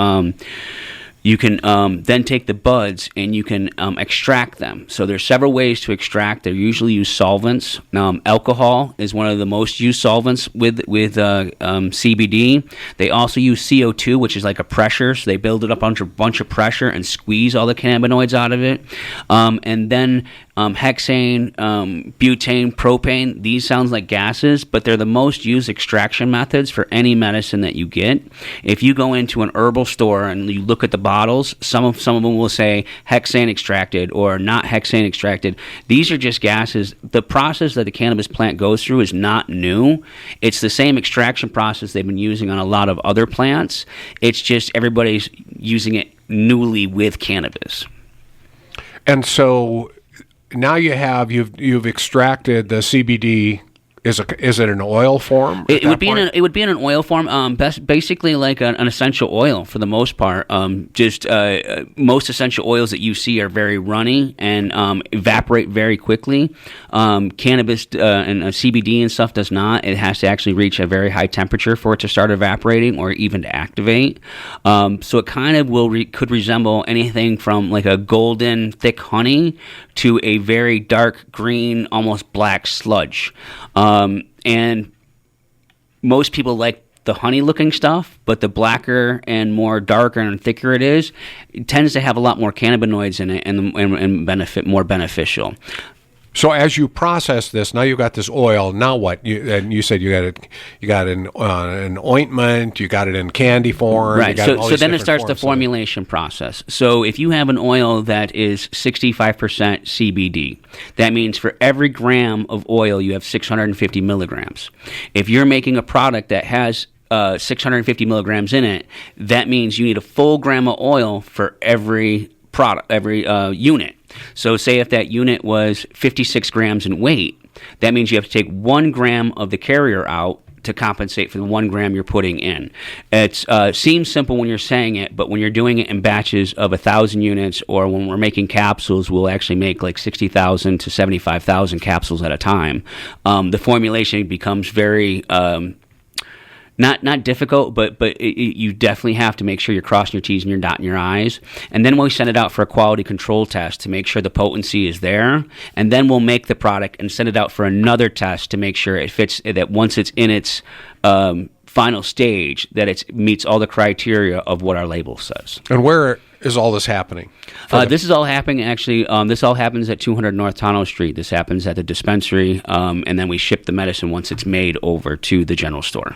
You can then take the buds and you can extract them. So there's several ways to extract. They usually use solvents. Alcohol is one of the most used solvents with CBD. They also use CO2, which is like a pressure. So they build it up under a bunch of pressure and squeeze all the cannabinoids out of it. And then hexane, butane, propane, these sound like gases, but they're the most used extraction methods for any medicine that you get. If you go into an herbal store and you look at the bottles, some of them will say hexane extracted or not hexane extracted. These are just gases. The process that the cannabis plant goes through is not new. It's the same extraction process they've been using on a lot of other plants. It's just everybody's using it newly with cannabis. And so now you've extracted the CBD. Is it an oil form? It would be in an oil form. Basically like an essential oil for the most part. Most essential oils that you see are very runny and evaporate very quickly. Cannabis and CBD and stuff does not. It has to actually reach a very high temperature for it to start evaporating or even to activate. So it kind of could resemble anything from like a golden thick honey to a very dark green, almost black sludge. And most people like the honey-looking stuff, but the blacker and more darker and thicker it tends to have a lot more cannabinoids in it and more beneficial. So as you process this, now you've got this oil. Now what? You said you got an ointment. You got it in candy form. Right. So then it starts the formulation process. So if you have an oil that is 65% CBD, that means for every gram of oil you have 650 milligrams. If you're making a product that has 650 milligrams in it, that means you need a full gram of oil for every product, every unit. So say if that unit was 56 grams in weight, that means you have to take 1 gram of the carrier out to compensate for the 1 gram you're putting in. It seems simple when you're saying it, but when you're doing it in batches of 1,000 units, or when we're making capsules, we'll actually make like 60,000 to 75,000 capsules at a time. The formulation becomes very not difficult, but you definitely have to make sure you're crossing your T's and you're dotting your I's. And then we'll send it out for a quality control test to make sure the potency is there. And then we'll make the product and send it out for another test to make sure it fits, that once it's in its final stage, that it meets all the criteria of what our label says. And where is all this happening? This is all happening, actually, this all happens at 200 North Tonneau Street. This happens at the dispensary, and then we ship the medicine once it's made over to the general store.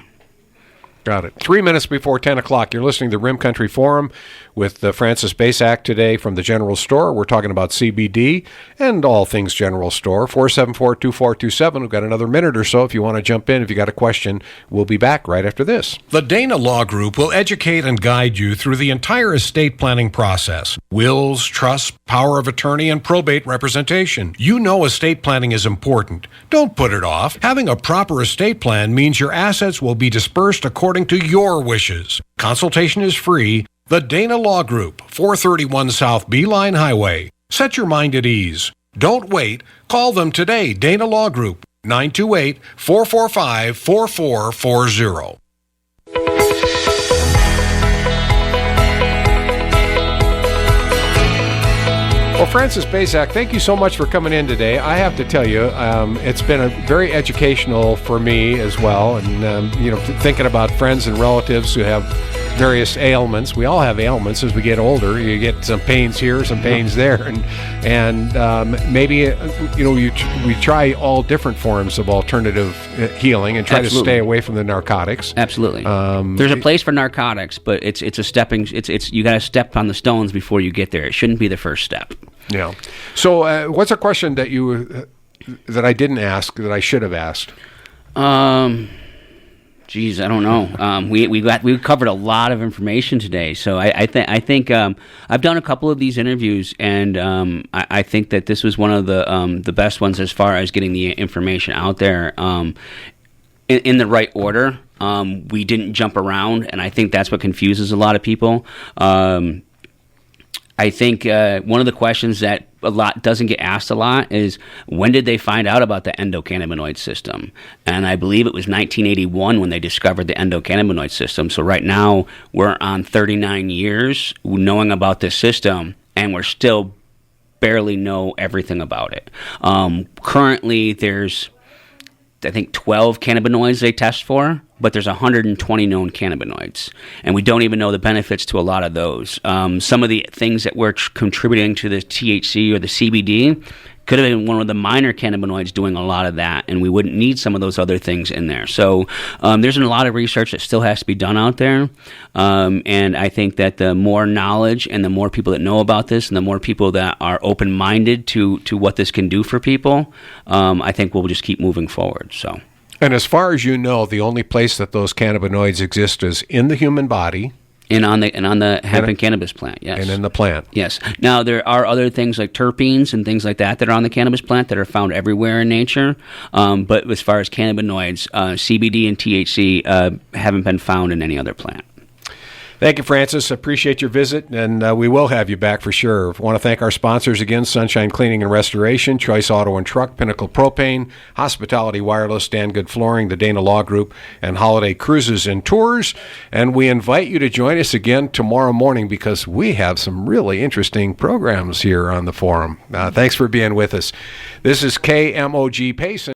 Got it. 3 minutes before 10 o'clock, you're listening to Rim Country Forum with Francis Basak today from the General Store. We're talking about CBD and all things General Store. 474-2427. We've got another minute or so if you want to jump in. If you got a question, we'll be back right after this. The Dana Law Group will educate and guide you through the entire estate planning process. Wills, trusts, power of attorney, and probate representation. You know estate planning is important. Don't put it off. Having a proper estate plan means your assets will be dispersed according to your wishes. Consultation is free. The Dana Law Group, 431 South Beeline Highway. Set your mind at ease. Don't wait. Call them today. Dana Law Group, 928-445-4440. Well, Francis Basak, thank you so much for coming in today. I have to tell you, it's been very educational for me as well, and thinking about friends and relatives who have various ailments. We all have ailments as we get older. You get some pains here, some pains there, and maybe we try all different forms of alternative healing and try Absolutely. to stay away from the narcotics. Absolutely. There's a place for narcotics, but it's a stepping. It's you got to step on the stones before you get there. It shouldn't be the first step. Yeah. So, what's a question that that I didn't ask that I should have asked? Geez, I don't know. We covered a lot of information today, so I think I've done a couple of these interviews, and I think that this was one of the best ones as far as getting the information out there in the right order. We didn't jump around, and I think that's what confuses a lot of people. I think one of the questions that doesn't get asked a lot is, when did they find out about the endocannabinoid system? And I believe it was 1981 when they discovered the endocannabinoid system. So right now we're on 39 years knowing about this system, and we're still barely know everything about it. Currently there's, I think, 12 cannabinoids they test for, but there's 120 known cannabinoids, and we don't even know the benefits to a lot of those. Some of the things that we're contributing to the THC or the CBD could have been one of the minor cannabinoids doing a lot of that, and we wouldn't need some of those other things in there. So there's a lot of research that still has to be done out there, and I think that the more knowledge and the more people that know about this and the more people that are open-minded to what this can do for people, I think we'll just keep moving forward. So. And as far as you know, the only place that those cannabinoids exist is in the human body. And on the hemp and cannabis plant, yes. And in the plant. Yes. Now, there are other things like terpenes and things like that are on the cannabis plant that are found everywhere in nature. But as far as cannabinoids, CBD and THC haven't been found in any other plant. Thank you, Francis. Appreciate your visit, and we will have you back for sure. I want to thank our sponsors again: Sunshine Cleaning and Restoration, Choice Auto and Truck, Pinnacle Propane, Hospitality Wireless, Dan Good Flooring, the Dana Law Group, and Holiday Cruises and Tours. And we invite you to join us again tomorrow morning, because we have some really interesting programs here on the forum. Thanks for being with us. This is KMOG Payson.